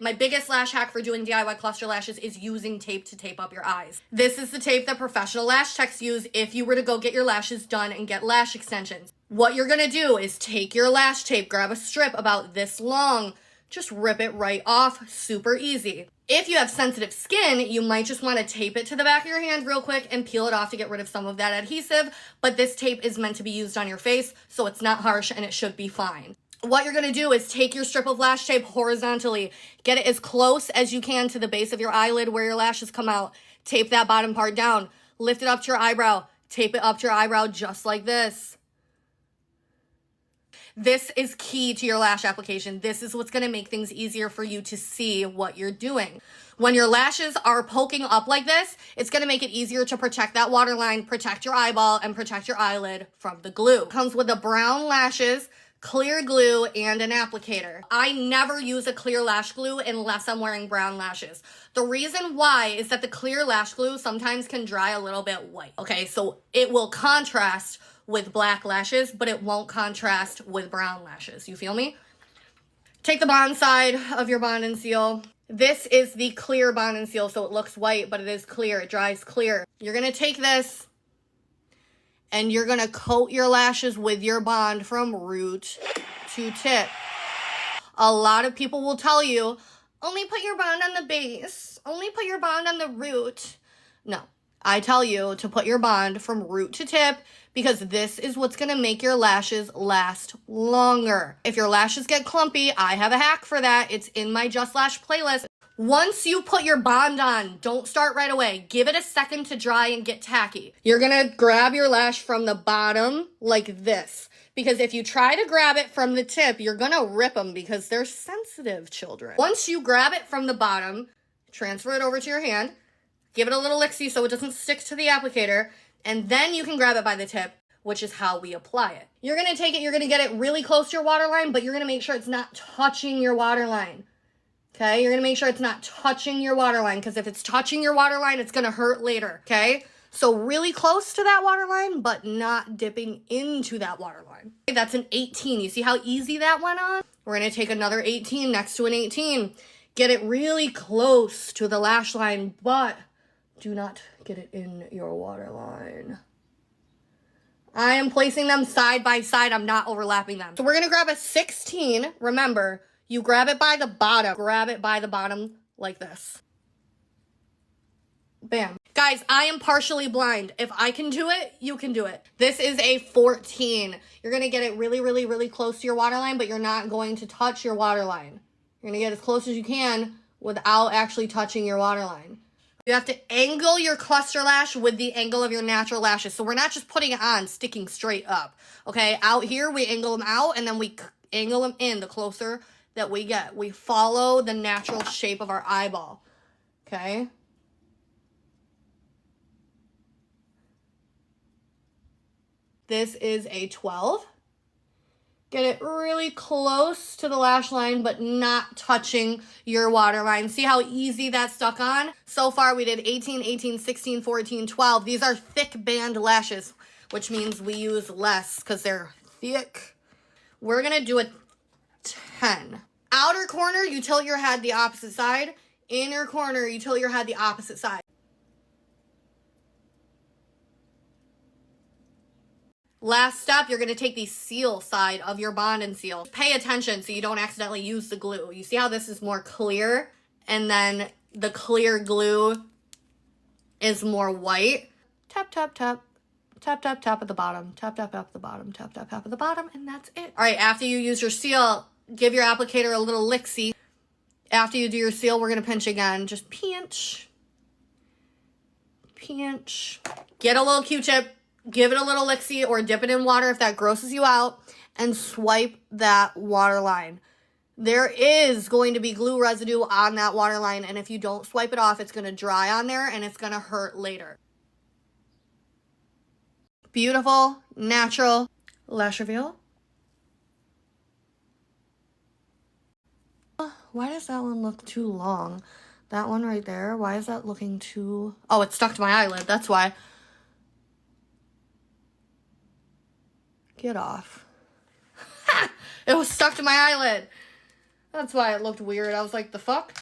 my biggest lash hack for doing DIY cluster lashes is using tape to tape up your eyes. This is the tape that professional lash techs use if you were to go get your lashes done and get lash extensions. What you're gonna do is take your lash tape, grab a strip about this long, just rip it right off, super easy. If you have sensitive skin, you might just want to tape it to the back of your hand real quick and peel it off to get rid of some of that adhesive, but this tape is meant to be used on your face, so it's not harsh and it should be fine. What you're gonna do is take your strip of lash tape horizontally, get it as close as you can to the base of your eyelid where your lashes come out, tape that bottom part down, lift it up to your eyebrow, tape it up to your eyebrow just like this. This is key to your lash application. This is what's gonna make things easier for you to see what you're doing. When your lashes are poking up like this, it's gonna make it easier to protect that waterline, protect your eyeball, and protect your eyelid from the glue. It comes with the brown lashes, clear glue, and an applicator. I never use a clear lash glue unless I'm wearing brown lashes. The reason why is that the clear lash glue sometimes can dry a little bit white. Okay, so it will contrast with black lashes, but it won't contrast with brown lashes. You feel me? Take the bond side of your bond and seal. This is the clear bond and seal, so it looks white, but it is clear. It dries clear. You're gonna take this and you're gonna coat your lashes with your bond from root to tip. A lot of people will tell you, only put your bond on the base. Only put your bond on the root. No, I tell you to put your bond from root to tip because this is what's gonna make your lashes last longer. If your lashes get clumpy, I have a hack for that. It's in my Just Lash playlist. Once you put your bond on, don't start right away. Give it a second to dry and get tacky. You're gonna grab your lash from the bottom like this. Because if you try to grab it from the tip, you're gonna rip them because they're sensitive, children. Once you grab it from the bottom, transfer it over to your hand, give it a little licksy so it doesn't stick to the applicator, and then you can grab it by the tip, which is how we apply it. You're gonna take it, you're gonna get it really close to your waterline, but you're gonna make sure it's not touching your waterline. Okay, you're gonna make sure it's not touching your waterline, because if it's touching your waterline, it's gonna hurt later, okay? So really close to that waterline, but not dipping into that waterline. Okay, that's an 18. You see how easy that went on? We're gonna take another 18 next to an 18. Get it really close to the lash line, but do not get it in your waterline. I am placing them side by side. I'm not overlapping them. So we're gonna grab a 16. Remember, you grab it by the bottom. Grab it by the bottom like this. Bam. Guys, I am partially blind. If I can do it, you can do it. This is a 14. You're gonna get it really, really, really close to your waterline, but you're not going to touch your waterline. You're gonna get as close as you can without actually touching your waterline. You have to angle your cluster lash with the angle of your natural lashes. So we're not just putting it on, sticking straight up. Okay, out here, we angle them out, and then we angle them in the closer that we get. We follow the natural shape of our eyeball. Okay? This is a 12. Get it really close to the lash line, but not touching your waterline. See how easy that stuck on? So far, we did 18, 18, 16, 14, 12. These are thick band lashes, which means we use less because they're thick. We're gonna do a 10. Outer corner, you tilt your head the opposite side. Inner corner, you tilt your head the opposite side. Last step, you're going to take the seal side of your bond and seal. Pay attention so you don't accidentally use the glue. You see how this is more clear and then the clear glue is more white? Tap, tap, tap. Tap, tap, tap at the bottom. Tap, tap, tap at the bottom. Tap, tap, tap at the bottom. And that's it. All right, after you use your seal, give your applicator a little licksy. After you do your seal, we're going to pinch again. Just pinch. Pinch. Get a little Q-tip. Give it a little licksy or dip it in water if that grosses you out and swipe that water line. There is going to be glue residue on that water line, and if you don't swipe it off, it's going to dry on there and it's going to hurt later. Beautiful, natural lash reveal. Why does that one look too long? That one right there, why is that looking too... Oh, it's stuck to my eyelid, that's why. Get off. It was stuck to my eyelid. That's why it looked weird. I was like, the fuck?